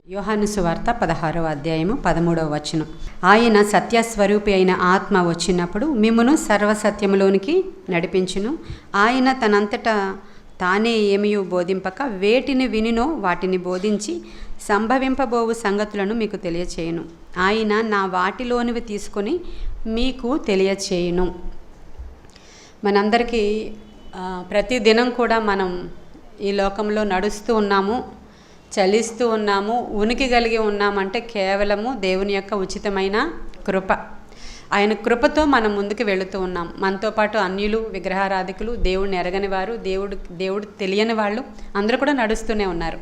యోహాను సువార్త 16వ అధ్యాయము 13వ వచనం. ఆయన సత్యస్వరూపి అయిన ఆత్మ వచ్చినప్పుడు మిమ్మును సర్వసత్యములోనికి నడిపించును. ఆయన తనంతటా తానే ఏమియూ బోధింపక వేటిని వినినో వాటిని బోధించి సంభవింపబోవు సంగతులను మీకు తెలియచేయును. ఆయన నా వాటిలోనివి తీసుకొని మీకు తెలియచేయును. మనందరికీ ప్రతిదినం కూడా మనం ఈ లోకంలో నడుస్తూ ఉన్నాము, చలిస్తూ ఉన్నాము, ఉనికి కలిగి ఉన్నామంటే కేవలము దేవుని యొక్క ఉచితమైన కృప. ఆయన కృపతో మనం ముందుకు వెళుతూ ఉన్నాం. మనతో పాటు అన్యులు, విగ్రహారాధికులు, దేవుడిని ఎరగని వారు, దేవుడు తెలియని వాళ్ళు అందరూ కూడా నడుస్తూనే ఉన్నారు.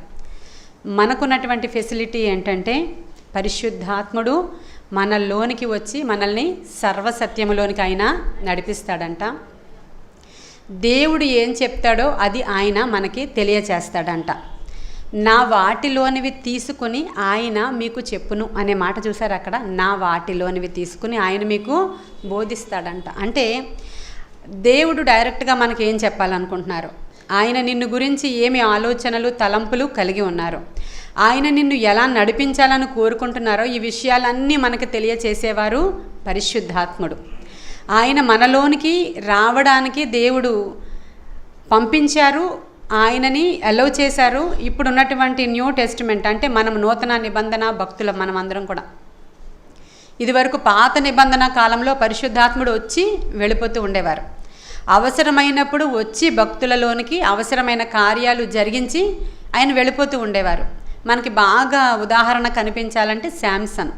మనకున్నటువంటి ఫెసిలిటీ ఏంటంటే పరిశుద్ధాత్ముడు మనలోనికి వచ్చి మనల్ని సర్వసత్యములోనికి ఆయన నడిపిస్తాడంట. దేవుడు ఏం చెప్తాడో అది ఆయన మనకి తెలియచేస్తాడంట. నా వాటిలోనివి తీసుకుని ఆయన మీకు చెప్పును అనే మాట చూసారు అక్కడ. నా వాటిలోనివి తీసుకుని ఆయన మీకు బోధిస్తాడంట. అంటే దేవుడు డైరెక్ట్గా మనకి ఏం చెప్పాలనుకుంటున్నారు, ఆయన నిన్ను గురించి ఏమి ఆలోచనలు, తలంపులు కలిగి ఉన్నారు, ఆయన నిన్ను ఎలా నడిపించాలని కోరుకుంటున్నారో ఈ విషయాలన్నీ మనకు తెలియచేసేవారు పరిశుద్ధాత్ముడు. ఆయన మనలోనికి రావడానికి దేవుడు పంపించారు, ఆయనని అలౌ చేశారు. ఇప్పుడు ఉన్నటువంటి న్యూ టెస్టిమెంట్ అంటే మనం నూతన నిబంధన భక్తులం మనం అందరం కూడా. ఇదివరకు పాత నిబంధన కాలంలో పరిశుద్ధాత్ముడు వచ్చి వెళ్ళిపోతూ ఉండేవారు. అవసరమైనప్పుడు వచ్చి భక్తులలోనికి అవసరమైన కార్యాలు జరిగించి ఆయన వెళ్ళిపోతూ ఉండేవారు. మనకి బాగా ఉదాహరణ కనిపించాలంటే శాంసన్.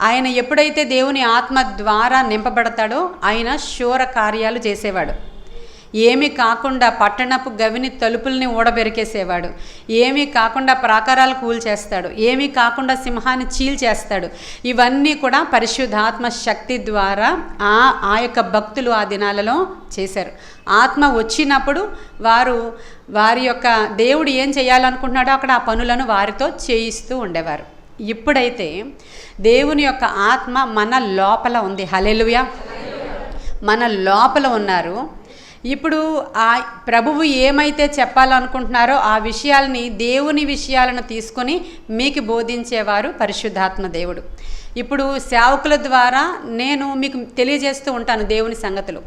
ఆయన ఎప్పుడైతే దేవుని ఆత్మ ద్వారా నింపబడతాడో ఆయన శూర కార్యాలు చేసేవాడు. ఏమీ కాకుండా పట్టణపు గవిని తలుపుల్ని ఊడబెరికేసేవాడు. ఏమీ కాకుండా ప్రాకారాలు కూల్చేస్తాడు. ఏమీ కాకుండా సింహాన్ని చీల్చేస్తాడు. ఇవన్నీ కూడా పరిశుద్ధాత్మ శక్తి ద్వారా ఆ యొక్క భక్తులు ఆ దినాలలో చేశారు. ఆత్మ వచ్చినప్పుడు వారి యొక్క దేవుడు ఏం చేయాలనుకుంటున్నాడో అక్కడ ఆ పనులను వారితో చేయిస్తూ ఉండేవారు. ఇప్పుడైతే దేవుని యొక్క ఆత్మ మన లోపల ఉంది. హల్లెలూయా. మన లోపల ఉన్నారు. ఇప్పుడు ఆ ప్రభువు ఏమైతే చెప్పాలనుకుంటున్నారో ఆ విషయాల్ని, దేవుని విషయాలను తీసుకొని మీకు బోధించేవారు పరిశుద్ధాత్మ దేవుడు. ఇప్పుడు సేవకుల ద్వారా నేను మీకు తెలియజేస్తూ ఉంటాను దేవుని సంగతులు.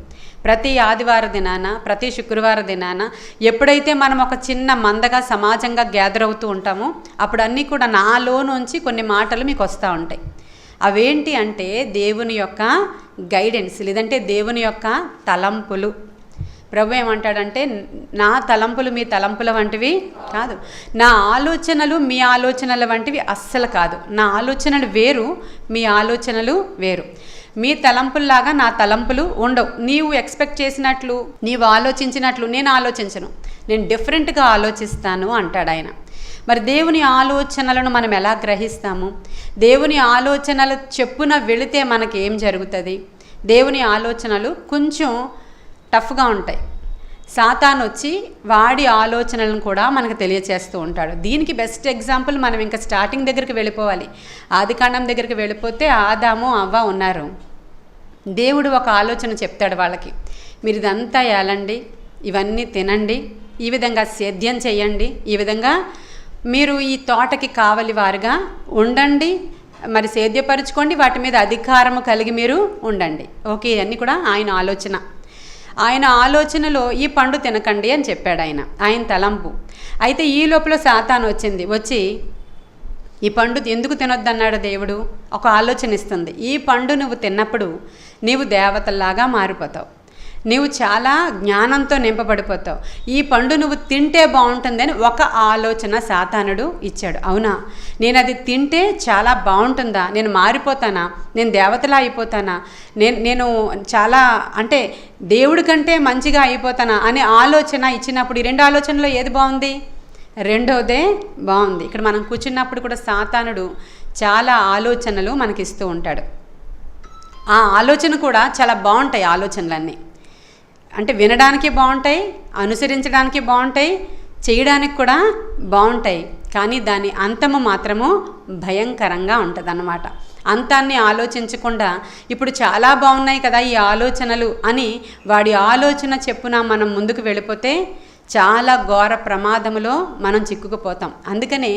ప్రతి ఆదివార దినాన, ప్రతి శుక్రవార దినాన ఎప్పుడైతే మనం ఒక చిన్న మందగా సమాజంగా గ్యాదర్ అవుతూ ఉంటామో అప్పుడు అన్నీ కూడా నాలోనుంచి కొన్ని మాటలు మీకు వస్తూ ఉంటాయి. అవేంటి అంటే దేవుని యొక్క గైడెన్స్, లేదంటే దేవుని యొక్క తలంపులు. ప్రభు ఏమంటాడంటే నా తలంపులు మీ తలంపుల వంటివి కాదు, నా ఆలోచనలు మీ ఆలోచనల వంటివి అస్సలు కాదు. నా ఆలోచనలు వేరు, మీ ఆలోచనలు వేరు. మీ తలంపుల్లాగా నా తలంపులు ఉండవు. నీవు ఎక్స్పెక్ట్ చేసినట్లు, నీవు ఆలోచించినట్లు నేను ఆలోచించను. నేను డిఫరెంట్గా ఆలోచిస్తాను అంటాడు ఆయన. మరి దేవుని ఆలోచనలను మనం ఎలా గ్రహిస్తాము? దేవుని ఆలోచనలు చెప్పున వెళితే మనకి ఏం జరుగుతుంది? దేవుని ఆలోచనలు కొంచెం టఫ్గా ఉంటాయి. సాతాను వచ్చి వాడి ఆలోచనలను కూడా మనకు తెలియచేస్తూ ఉంటాడు. దీనికి బెస్ట్ ఎగ్జాంపుల్ మనం ఇంకా స్టార్టింగ్ దగ్గరికి వెళ్ళిపోవాలి. ఆదికాండం దగ్గరికి వెళ్ళిపోతే ఆదాము అవ్వ ఉన్నారు. దేవుడు ఒక ఆలోచన చెప్తాడు వాళ్ళకి, మీరు ఇదంతా ఏలండి, ఇవన్నీ తినండి, ఈ విధంగా సేద్యం చేయండి, ఈ విధంగా మీరు ఈ తోటకి కావలి వారుగా ఉండండి, మరి సేద్యపరుచుకోండి, వాటి మీద అధికారము కలిగి మీరు ఉండండి. ఓకే, ఇవన్నీ కూడా ఆయన ఆలోచన. ఆయన ఆలోచనలో ఈ పండు తినకండి అని చెప్పాడు ఆయన తలంపు. అయితే ఈ లోపల సాతాను వచ్చి ఈ పండు ఎందుకు తినొద్దన్నాడు దేవుడు? ఒక ఆలోచన ఇస్తుంది. ఈ పండు నువ్వు తిన్నప్పుడు నీవు దేవతల్లాగా మారిపోతావు, నీవు చాలా జ్ఞానంతో నింపబడిపోతావు, ఈ పండు నువ్వు తింటే బాగుంటుందని ఒక ఆలోచన సాతానుడు ఇచ్చాడు. అవునా, నేను అది తింటే చాలా బాగుంటుందా, నేను మారిపోతానా, నేను దేవతలా అయిపోతానా, నేను చాలా అంటే దేవుడి కంటే మంచిగా అయిపోతానా అనే ఆలోచన ఇచ్చినప్పుడు ఈ రెండు ఆలోచనలో ఏది బాగుంది? రెండోదే బాగుంది. ఇక్కడ మనం కూర్చున్నప్పుడు కూడా సాతానుడు చాలా ఆలోచనలు మనకిస్తూ ఉంటాడు. ఆ ఆలోచన కూడా చాలా బాగుంటాయి. ఆలోచనలన్నీ అంటే వినడానికి బాగుంటాయి, అనుసరించడానికి బాగుంటాయి, చేయడానికి కూడా బాగుంటాయి. కానీ దాని అంతము మాత్రము భయంకరంగా ఉంటుందన్నమాట. అంతాన్ని ఆలోచించకుండా ఇప్పుడు చాలా బాగున్నాయి కదా ఈ ఆలోచనలు అని వాడి ఆలోచన చెప్పున మనం ముందుకు వెళ్ళిపోతే చాలా ఘోర ప్రమాదములో మనం చిక్కుకుపోతాం. అందుకనే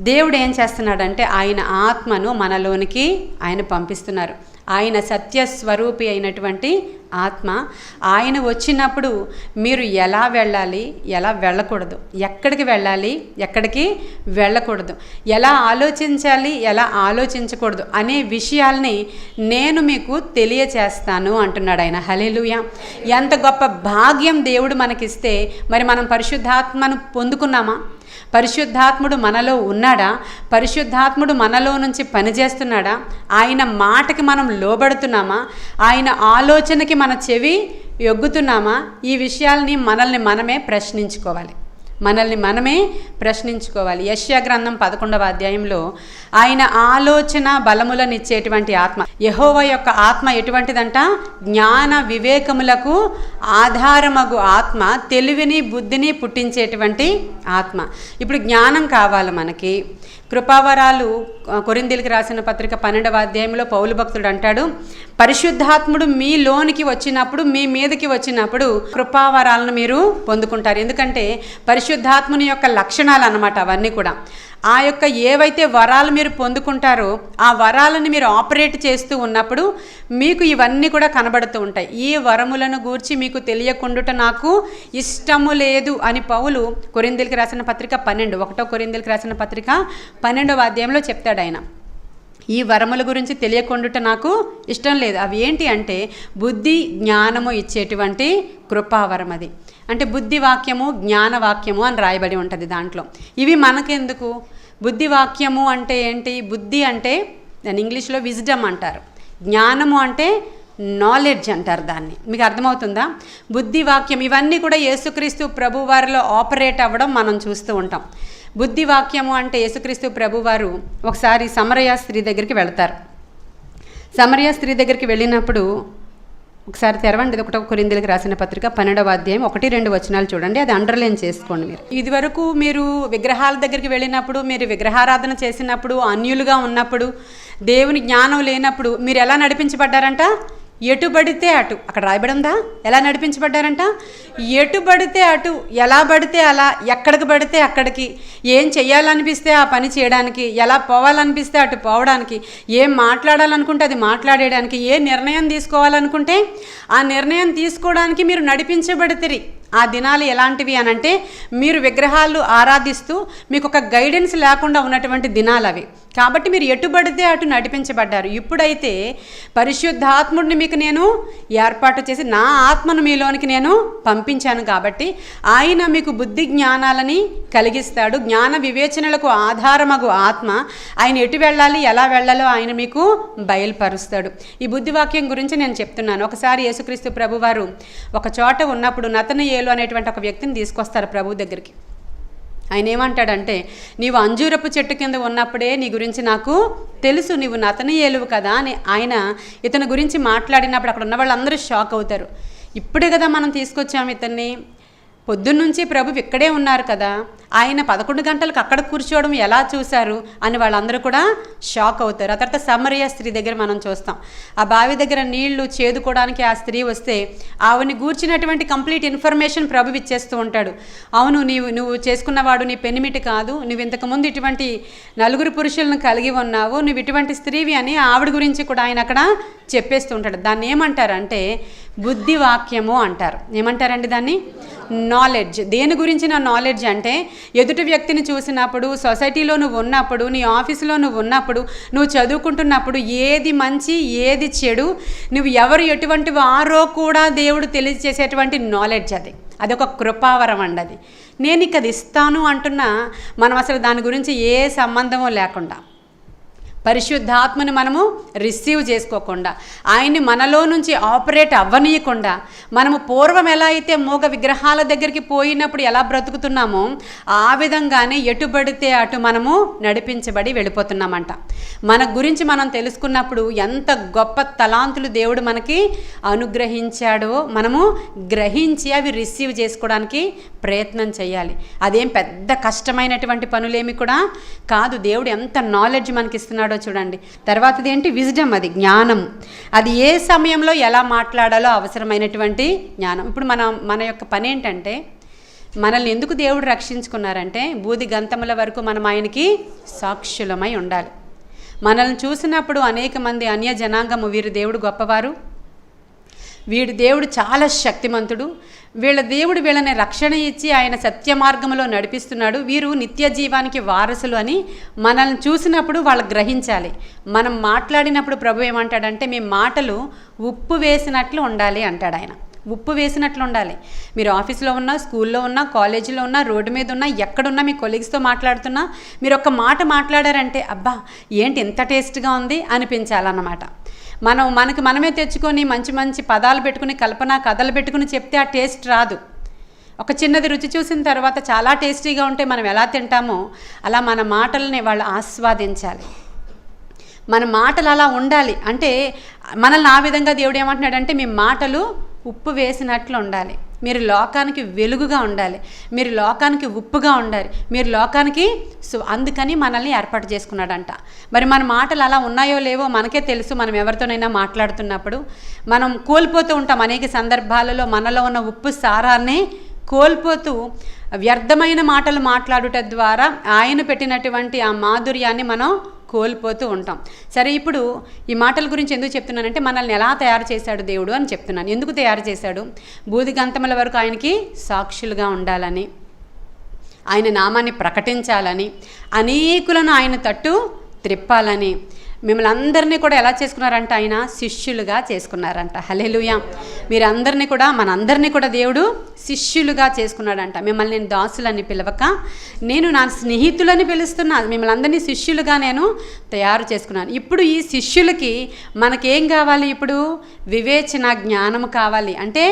దేవుడు ఏం చేస్తున్నాడంటే ఆయన ఆత్మను మనలోనికి ఆయన పంపిస్తున్నారు. ఆయన సత్యస్వరూపి అయినటువంటి ఆత్మ. ఆయన వచ్చినప్పుడు మీరు ఎలా వెళ్ళాలి, ఎలా వెళ్ళకూడదు, ఎక్కడికి వెళ్ళాలి, ఎక్కడికి వెళ్ళకూడదు, ఎలా ఆలోచించాలి, ఎలా ఆలోచించకూడదు అనే విషయాల్ని నేను మీకు తెలియచేస్తాను అంటున్నాడు ఆయన. హల్లెలూయా. ఎంత గొప్ప భాగ్యం దేవుడు మనకిస్తే మరి మనం పరిశుద్ధాత్మను పొందుకున్నామా? పరిశుద్ధాత్ముడు మనలో ఉన్నాడా? పరిశుద్ధాత్ముడు మనలో నుంచి పనిచేస్తున్నాడా? ఆయన మాటకి మనం లోబడుతున్నామా? ఆయన ఆలోచనకి మన చెవి యొగ్గుతున్నామా? ఈ విషయాల్ని మనల్ని మనమే ప్రశ్నించుకోవాలి. యెషయా గ్రంథం 11వ అధ్యాయంలో ఆయన ఆలోచన బలములనిచ్చేటువంటి ఆత్మ, యెహోవా యొక్క ఆత్మ ఎటువంటిదంట? జ్ఞాన వివేకములకు ఆధారమగు ఆత్మ, తెలివిని బుద్ధిని పుట్టించేటువంటి ఆత్మ. ఇప్పుడు జ్ఞానం కావాలి మనకి. కృపావరాలు కొరింథీయులకు రాసిన పత్రిక 12వ అధ్యాయంలో పౌలు భక్తుడు అంటాడు, పరిశుద్ధాత్ముడు మీలోనికి వచ్చినప్పుడు, మీ మీదకి వచ్చినప్పుడు కృపావరాలను మీరు పొందుకుంటారు. ఎందుకంటే పరిశుద్ధాత్ముని యొక్క లక్షణాలు అన్నమాట అవన్నీ కూడా. ఆ యొక్క ఏవైతే వరాలు మీరు పొందుకుంటారో ఆ వరాలను మీరు ఆపరేట్ చేస్తూ ఉన్నప్పుడు మీకు ఇవన్నీ కూడా కనబడుతూ ఉంటాయి. ఈ వరములను గూర్చి మీకు తెలియకుండుట నాకు ఇష్టము లేదు అని పౌలు కొరింథీయులకు రాసిన పత్రిక 1 కొరింథీయులకు రాసిన పత్రిక 12వ అధ్యాయంలో చెప్తాడు ఆయన. ఈ వరముల గురించి తెలియకుండుట నాకు ఇష్టం లేదు. అవి ఏంటి అంటే బుద్ధి జ్ఞానము ఇచ్చేటువంటి కృపావరం. అది అంటే బుద్ధి వాక్యము, జ్ఞాన వాక్యము అని రాయబడి ఉంటుంది దాంట్లో. ఇవి మనకెందుకు? బుద్ధి వాక్యము అంటే ఏంటి? బుద్ధి అంటే దాన్ని ఇంగ్లీష్లో విజ్డమ్ అంటారు, జ్ఞానము అంటే నాలెడ్జ్ అంటారు దాన్ని. మీకు అర్థమవుతుందా? బుద్ధి వాక్యం ఇవన్నీ కూడా యేసుక్రీస్తు ప్రభు వారిలో ఆపరేట్ అవ్వడం మనం చూస్తూ ఉంటాం. బుద్ధి వాక్యము అంటే యేసుక్రీస్తు ప్రభువారు ఒకసారి సమరయ స్త్రీ దగ్గరికి వెళ్తారు. సమరయ స్త్రీ దగ్గరికి వెళ్ళినప్పుడు ఒకసారి తెరవండి, 1 కొరింథీయులకు రాసిన పత్రిక 12వ అధ్యాయం 1-2 వచనాలు చూడండి. అది అండర్లైన్ చేసుకోండి. మీరు ఇదివరకు మీరు విగ్రహాల దగ్గరికి వెళ్ళినప్పుడు, మీరు విగ్రహారాధన చేసినప్పుడు, అన్యులుగా ఉన్నప్పుడు, దేవుని జ్ఞానం లేనప్పుడు మీరు ఎలా నడిపించబడ్డారంట? ఎటు పడితే అటు. అక్కడ రాయబడి ఉందా? ఎలా నడిపించబడ్డారంట? ఎటు పడితే అటు, ఎలా పడితే అలా, ఎక్కడికి పడితే అక్కడికి, ఏం చెయ్యాలనిపిస్తే ఆ పని చేయడానికి, ఎలా పోవాలనిపిస్తే అటు పోవడానికి, ఏం మాట్లాడాలనుకుంటే అది మాట్లాడేయడానికి, ఏ నిర్ణయం తీసుకోవాలనుకుంటే ఆ నిర్ణయం తీసుకోవడానికి మీరు నడిపించబడితిరి. ఆ దినాలు ఎలాంటివి అనంటే మీరు విగ్రహాలు ఆరాధిస్తూ మీకు ఒక గైడెన్స్ లేకుండా ఉన్నటువంటి దినాలు అవి. కాబట్టి మీరు ఎటుబడితే అటు నడిపించబడ్డారు. ఇప్పుడైతే పరిశుద్ధాత్ముడిని మీకు నేను ఏర్పాటు చేసి నా ఆత్మను మీలోనికి నేను పంపించాను కాబట్టి ఆయన మీకు బుద్ధి జ్ఞానాలని కలిగిస్తాడు. జ్ఞాన వివేచనలకు ఆధారమగు ఆత్మ ఆయన ఎటు వెళ్ళాలి, ఎలా వెళ్ళాలో ఆయన మీకు బయలుపరుస్తాడు. ఈ బుద్ధివాక్యం గురించి నేను చెప్తున్నాను. ఒకసారి యేసుక్రీస్తు ప్రభువారు ఒక చోట ఉన్నప్పుడు నతనయేలు అనేటువంటి ఒక వ్యక్తిని తీసుకొస్తారు ప్రభు దగ్గరికి. ఆయన ఏమంటాడంటే, నీవు అంజూరపు చెట్టు కింద ఉన్నప్పుడే నీ గురించి నాకు తెలుసు, నీవు నతనయేలువు కదా అని ఆయన ఇతని గురించి మాట్లాడినప్పుడు అక్కడ ఉన్న వాళ్ళందరూ షాక్ అవుతారు. ఇప్పుడే కదా మనం తీసుకొచ్చాము ఇతన్ని, పొద్దున్నుంచి ప్రభు ఇక్కడే ఉన్నారు కదా, ఆయన 11 గంటలకు అక్కడ కూర్చోవడం ఎలా చూశారు అని వాళ్ళందరూ కూడా షాక్ అవుతారు. ఆ తర్వాత సమరయ స్త్రీ దగ్గర మనం చూస్తాం. ఆ బావి దగ్గర నీళ్లు చేదుకోవడానికి ఆ స్త్రీ వస్తే ఆవిని గూర్చినటువంటి కంప్లీట్ ఇన్ఫర్మేషన్ ప్రభు ఇచ్చేస్తూ ఉంటాడు. అవును, నువ్వు చేసుకున్నవాడు నీ పెనిమిటి కాదు, నువ్వు ఇంతకుముందు ఇటువంటి 4 పురుషులను కలిగి ఉన్నావు, నువ్వు ఇటువంటి స్త్రీవి అని ఆవిడ గురించి కూడా ఆయన అక్కడ చెప్పేస్తూ ఉంటాడు. దాన్ని ఏమంటారంటే బుద్ధి వాక్యము అంటారు. ఏమంటారండి దాన్ని? నాలెడ్జ్. దేని గురించి నా నాలెడ్జ్ అంటే ఎదుటి వ్యక్తిని చూసినప్పుడు, సొసైటీలో నువ్వు ఉన్నప్పుడు, నీ ఆఫీసులో నువ్వు ఉన్నప్పుడు, నువ్వు చదువుకుంటున్నప్పుడు ఏది మంచి ఏది చెడు, నువ్వు ఎవరు ఎటువంటి వారో కూడా దేవుడు తెలియజేసేటువంటి నాలెడ్జ్ అది. అదొక కృపావరం అండి. అది నేను ఇక అది ఇస్తాను అంటున్నా మనం అసలు దాని గురించి ఏ సంబంధమో లేకుండా పరిశుద్ధాత్మని మనము రిసీవ్ చేసుకోకుండా, ఆయన్ని మనలో నుంచి ఆపరేట్ అవ్వనీయకుండా, మనము పూర్వం ఎలా అయితే మూగ విగ్రహాల దగ్గరికి పోయినప్పుడు ఎలా బ్రతుకుతున్నామో ఆ విధంగానే ఎటుబడితే అటు మనము నడిపించబడి వెళ్ళిపోతున్నామంట. మన గురించి మనం తెలుసుకున్నప్పుడు ఎంత గొప్ప తలాంతులు దేవుడు మనకి అనుగ్రహించాడో మనము గ్రహించి అవి రిసీవ్ చేసుకోవడానికి ప్రయత్నం చేయాలి. అదేం పెద్ద కష్టమైనటువంటి పనులేమి కూడా కాదు. దేవుడు ఎంత నాలెడ్జ్ మనకి ఇస్తున్నాడో చూడండి. తర్వాతది ఏంటి? విజ్డమ్. అది జ్ఞానం. అది ఏ సమయంలో ఎలా మాట్లాడాలో అవసరమైనటువంటి జ్ఞానం. ఇప్పుడు మన యొక్క పని ఏంటంటే మనల్ని ఎందుకు దేవుడు రక్షించుకున్నారంటే బూది గంతముల వరకు మనం ఆయనకి సాక్షులమై ఉండాలి. మనల్ని చూసినప్పుడు అనేక మంది అన్య జనాంగము వీరు దేవుడు గొప్పవారు, వీడి దేవుడు చాలా శక్తిమంతుడు, వీళ్ళ దేవుడు వీళ్ళని రక్షణ ఇచ్చి ఆయన సత్య మార్గంలో నడిపిస్తున్నాడు, వీరు నిత్య జీవానికి వారసులు అని మనల్ని చూసినప్పుడు వాళ్ళు గ్రహించాలి. మనం మాట్లాడినప్పుడు ప్రభు ఏమంటాడంటే మీ మాటలు ఉప్పు వేసినట్లు ఉండాలి అంటాడు ఆయన. ఉప్పు వేసినట్లు ఉండాలి. మీరు ఆఫీస్లో ఉన్నా, స్కూల్లో ఉన్నా, కాలేజీలో ఉన్నా, రోడ్డు మీద ఉన్నా, ఎక్కడున్నా మీ కొలీగ్స్తో మాట్లాడుతున్నా మీరు ఒక్క మాట మాట్లాడారంటే అబ్బా ఏంటి ఎంత టేస్ట్గా ఉంది అనిపించాలన్నమాట. మనకి మనమే తెచ్చుకొని మంచి మంచి పదాలు పెట్టుకుని కల్పన కథలు పెట్టుకుని చెప్తే ఆ టేస్ట్ రాదు. ఒక చిన్నది రుచి చూసిన తర్వాత చాలా టేస్టీగా ఉంటే మనం ఎలా తింటామో అలా మన మాటల్ని వాళ్ళు ఆస్వాదించాలి. మన మాటలు అలా ఉండాలి. అంటే మనల్ని ఆ విధంగా దేవుడు ఏమంటున్నాడంటే మీ మాటలు ఉప్పు వేసినట్లు ఉండాలి, మీరు లోకానికి వెలుగుగా ఉండాలి, మీరు లోకానికి ఉప్పుగా ఉండాలి, మీరు లోకానికి అందుకని మనల్ని ఏర్పాటు చేసుకున్నాడంట. మరి మన మాటలు అలా ఉన్నాయో లేవో మనకే తెలుసు. మనం ఎవరితోనైనా మాట్లాడుతున్నప్పుడు మనం కోల్పోతూ ఉంటాం. అనేక సందర్భాలలో మనలో ఉన్న ఉప్పు సారాన్ని కోల్పోతూ వ్యర్థమైన మాటలు మాట్లాడుట ద్వారా ఆయన పెట్టినటువంటి ఆ మాధుర్యాన్ని మనం కోల్పోతూ ఉంటాం. సరే, ఇప్పుడు ఈ మాటల గురించి ఎందుకు చెప్తున్నానంటే మనల్ని ఎలా తయారు చేశాడు దేవుడు అని చెప్తున్నాను. ఎందుకు తయారు చేశాడు? బూది గంతముల వరకు ఆయనకి సాక్షులుగా ఉండాలని, ఆయన నామాన్ని ప్రకటించాలని, అనేకులను ఆయన తట్టు త్రిప్పాలని. మిమ్మల్ని అందరినీ కూడా ఎలా చేసుకున్నారంట? ఆయన శిష్యులుగా చేసుకున్నారంట. హల్లెలూయా. మీరందరినీ కూడా మనందరినీ కూడా దేవుడు శిష్యులుగా చేసుకున్నాడంట. మిమ్మల్ని నేను దాసులని పిలవక నేను నా స్నేహితులని పిలుస్తున్నా, మిమ్మల్ని అందరినీ శిష్యులుగా నేను తయారు చేసుకున్నాను. ఇప్పుడు ఈ శిష్యులకి మనకేం కావాలి? ఇప్పుడు వివేచన, జ్ఞానం కావాలి. అంటే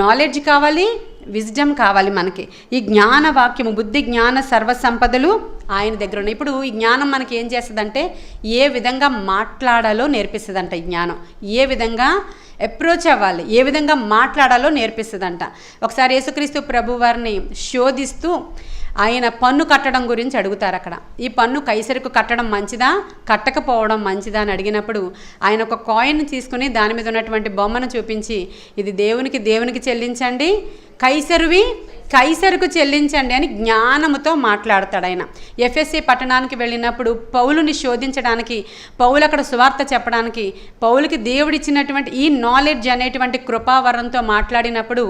నాలెడ్జ్ కావాలి, విజ్డమ్ కావాలి మనకి. ఈ జ్ఞాన వాక్యము, బుద్ధి జ్ఞాన సర్వసంపదలు ఆయన దగ్గర ఉన్నాయి. ఇప్పుడు ఈ జ్ఞానం మనకి ఏం చేస్తుందంటే ఏ విధంగా మాట్లాడాలో నేర్పిస్తుందంట. ఈ జ్ఞానం ఏ విధంగా అప్రోచ్ అవ్వాలి, ఏ విధంగా మాట్లాడాలో నేర్పిస్తుందంట. ఒకసారి యేసుక్రీస్తు ప్రభు వారిని శోధిస్తూ ఆయన పన్ను కట్టడం గురించి అడుగుతారు. అక్కడ ఈ పన్ను కైసరుకు కట్టడం మంచిదా, కట్టకపోవడం మంచిదా అని అడిగినప్పుడు ఆయన ఒక కాయిన్ తీసుకుని దాని మీద ఉన్నటువంటి బొమ్మను చూపించి ఇది దేవునికి చెల్లించండి, కైసరుకు చెల్లించండి అని జ్ఞానముతో మాట్లాడతాడు ఆయన. ఎఫెసీ పట్టణానికి వెళ్ళినప్పుడు పౌలుని శోధించడానికి, పౌలు అక్కడ సువార్త చెప్పడానికి, పౌలుకి దేవుడిచ్చినటువంటి ఈ నాలెడ్జ్ అనేటువంటి కృపావరంతో మాట్లాడినప్పుడు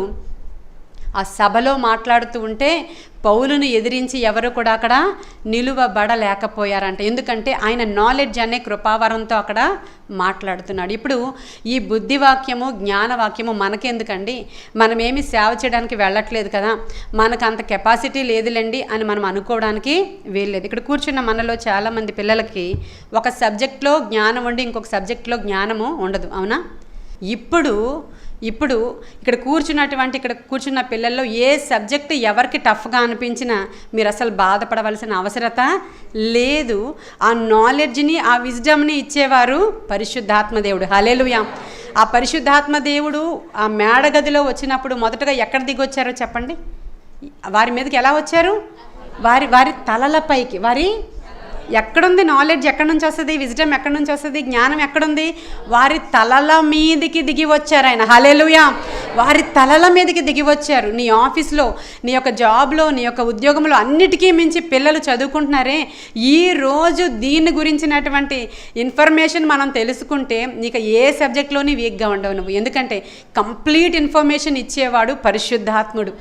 ఆ సభలో మాట్లాడుతూ ఉంటే పౌలును ఎదిరించి ఎవరు కూడా అక్కడ నిలువబడలేకపోయారంట. ఎందుకంటే ఆయన నాలెడ్జ్ అనే కృపావరంతో అక్కడ మాట్లాడుతున్నాడు. ఇప్పుడు ఈ బుద్ధివాక్యము, జ్ఞానవాక్యము మనకెందుకండి? మనమేమి సేవ చేయడానికి వెళ్ళట్లేదు కదా, మనకు అంత కెపాసిటీ లేదులేండి అని మనం అనుకోవడానికి వీల్లేదు. ఇక్కడ కూర్చున్న మనలో చాలామంది పిల్లలకి ఒక సబ్జెక్ట్లో జ్ఞానం ఉండి ఇంకొక సబ్జెక్ట్లో జ్ఞానము ఉండదు, అవునా? ఇప్పుడు ఇక్కడ కూర్చున్న పిల్లల్లో ఏ సబ్జెక్టు ఎవరికి టఫ్గా అనిపించినా మీరు అసలు బాధపడవలసిన అవసరత లేదు. ఆ నాలెడ్జ్ని, ఆ విజ్డమ్ని ఇచ్చేవారు పరిశుద్ధాత్మ దేవుడు. హల్లెలూయా. ఆ పరిశుద్ధాత్మ దేవుడు ఆ మేడగదిలో వచ్చినప్పుడు మొదటగా ఎక్కడ దిగొచ్చారో చెప్పండి? వారి మీదకి ఎలా వచ్చారు? వారి తలలపైకి. ఎక్కడుంది నాలెడ్జ్? ఎక్కడి నుంచి వస్తుంది? విజ్డమ్ ఎక్కడి నుంచి వస్తుంది? జ్ఞానం ఎక్కడుంది? వారి తలల మీదకి దిగి వచ్చారు ఆయన. హల్లెలూయా. వారి తలల మీదకి దిగి వచ్చారు. నీ ఆఫీస్లో, నీ యొక్క జాబ్లో, నీ యొక్క ఉద్యోగంలో అన్నిటికీ మించి పిల్లలు చదువుకుంటున్నారే, ఈరోజు దీని గురించినటువంటి ఇన్ఫర్మేషన్ మనం తెలుసుకుంటే నీకు ఏ సబ్జెక్ట్లోని వీక్గా ఉండవు నువ్వు. ఎందుకంటే కంప్లీట్ ఇన్ఫర్మేషన్ ఇచ్చేవాడు పరిశుద్ధాత్ముడు.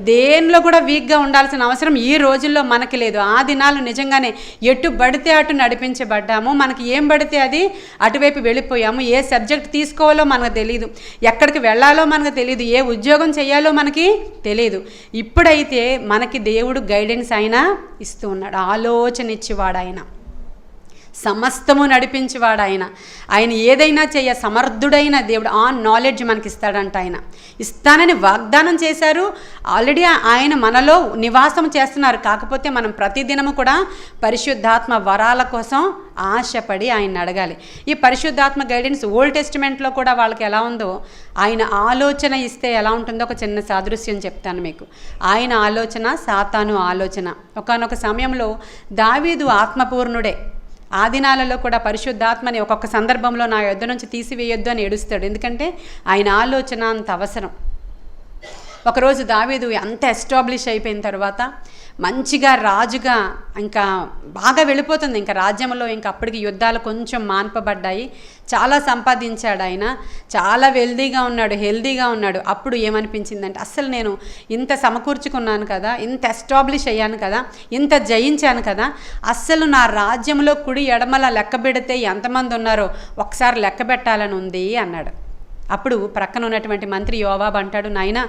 దేనిలో కూడా వీక్గా ఉండాల్సిన అవసరం ఈ రోజుల్లో మనకి లేదు. ఆ దినాలు నిజంగానే ఎటు పడితే అటు నడిపించబడ్డాము. మనకి ఏం పడితే అది అటువైపు వెళ్ళిపోయాము. ఏ సబ్జెక్ట్ తీసుకోవాలో మనకు తెలియదు, ఎక్కడికి వెళ్ళాలో మనకు తెలియదు, ఏ ఉద్యోగం చేయాలో మనకి తెలియదు. ఇప్పుడైతే మనకి దేవుడు గైడెన్స్ ఆయన ఇస్తూ ఉన్నాడు. ఆలోచన ఇచ్చేవాడు ఆయన, సమస్తము నడిపించేవాడు ఆయన ఏదైనా చేయ సమర్థుడైన దేవుడు. ఆ నాలెడ్జ్ మనకి ఇస్తాడంట. ఆయన ఇస్తానని వాగ్దానం చేశారు. ఆల్రెడీ ఆయన మనలో నివాసం చేస్తున్నారు. కాకపోతే మనం ప్రతిదినము కూడా పరిశుద్ధాత్మ వరాల కోసం ఆశపడి ఆయన అడగాలి. ఈ పరిశుద్ధాత్మ గైడెన్స్ ఓల్డ్ టెస్టిమెంట్లో కూడా వాళ్ళకి ఎలా ఉందో, ఆయన ఆలోచన ఇస్తే ఎలా ఉంటుందో ఒక చిన్న సాదృశ్యం చెప్తాను మీకు. ఆయన ఆలోచన సాతాను ఆలోచన. ఒకానొక సమయంలో దావీదు ఆత్మపూర్ణుడే. ఆ దినాలలో కూడా పరిశుద్ధాత్మని ఒక్కొక్క సందర్భంలో నా యొద్ద నుంచి తీసివేయొద్దు అని ఏడుస్తాడు. ఎందుకంటే ఆయన ఆలోచన అంత అవసరం. ఒకరోజు దావీదు అంత ఎస్టాబ్లిష్ అయిపోయిన తర్వాత మంచిగా రాజుగా ఇంకా బాగా వెళ్ళిపోతుంది, ఇంకా రాజ్యంలో ఇంకా అప్పటికి యుద్ధాలు కొంచెం మాన్పబడ్డాయి, చాలా సంపాదించాడు ఆయన, చాలా వెల్దీగా ఉన్నాడు, హెల్దీగా ఉన్నాడు. అప్పుడు ఏమనిపించిందంటే అస్సలు నేను ఇంత సమకూర్చుకున్నాను కదా, ఇంత ఎస్టాబ్లిష్ అయ్యాను కదా, ఇంత జయించాను కదా, అస్సలు నా రాజ్యంలో కుడి ఎడమల లెక్క పెడితే ఎంతమంది ఉన్నారో ఒకసారి లెక్క పెట్టాలని ఉంది అన్నాడు. అప్పుడు ప్రక్కన ఉన్నటువంటి మంత్రి యోవాబు అంటాడు, నాయన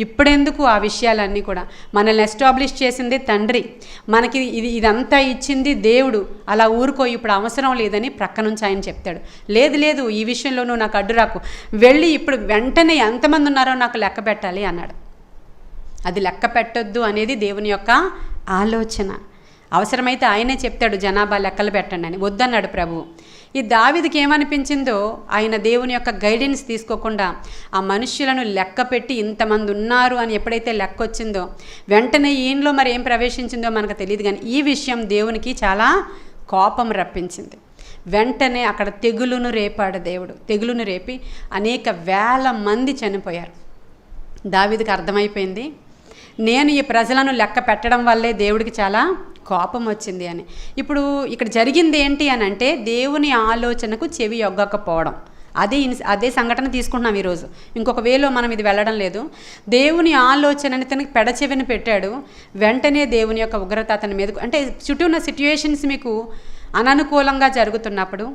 ఇప్పుడెందుకు ఆ విషయాలన్నీ కూడా, మనల్ని ఎస్టాబ్లిష్ చేసింది తండ్రి, మనకి ఇదంతా ఇచ్చింది దేవుడు, అలా ఊరుకో, ఇప్పుడు అవసరం లేదని ప్రక్క నుంచి ఆయన చెప్తాడు. లేదు ఈ విషయంలో నువ్వు నాకు అడ్డు రాకు, వెళ్ళి ఇప్పుడు వెంటనే ఎంతమంది ఉన్నారో నాకు లెక్క పెట్టాలి అన్నాడు. అది లెక్క పెట్టొద్దు అనేది దేవుని యొక్క ఆలోచన. అవసరమైతే ఆయనే చెప్తాడు జనాభా లెక్కలు పెట్టండి అని, వద్దన్నాడు ప్రభువు. ఈ దావీదుకి ఏమనిపించిందో, ఆయన దేవుని యొక్క గైడెన్స్ తీసుకోకుండా ఆ మనుష్యులను లెక్క పెట్టి ఇంతమంది ఉన్నారు అని ఎప్పుడైతే లెక్క వచ్చిందో వెంటనే ఈయనలో మరి ఏం ప్రవేశించిందో మనకు తెలియదు, కానీ ఈ విషయం దేవునికి చాలా కోపం రప్పించింది. వెంటనే అక్కడ తెగులును రేపాడు దేవుడు. తెగులును రేపి అనేక వేల మంది చనిపోయారు. దావీదుకి అర్థమైపోయింది, నేను ఈ ప్రజలను లెక్క పెట్టడం వల్లే దేవుడికి చాలా కోపం వచ్చింది అని. ఇప్పుడు ఇక్కడ జరిగింది ఏంటి అని అంటే దేవుని ఆలోచనకు చెవి యొగ్గకపోవడం. అదే సంఘటన తీసుకుంటున్నాం ఈరోజు. ఇంకొక వేలో మనం ఇది వెళ్ళడం లేదు. దేవుని ఆలోచనని తనకి పెడచెవిని పెట్టాడు. వెంటనే దేవుని యొక్క ఉగ్రత అతని మీదకు, అంటే చుట్టూ ఉన్న సిట్యుయేషన్స్ మీకు అననుకూలంగా జరుగుతున్నప్పుడు,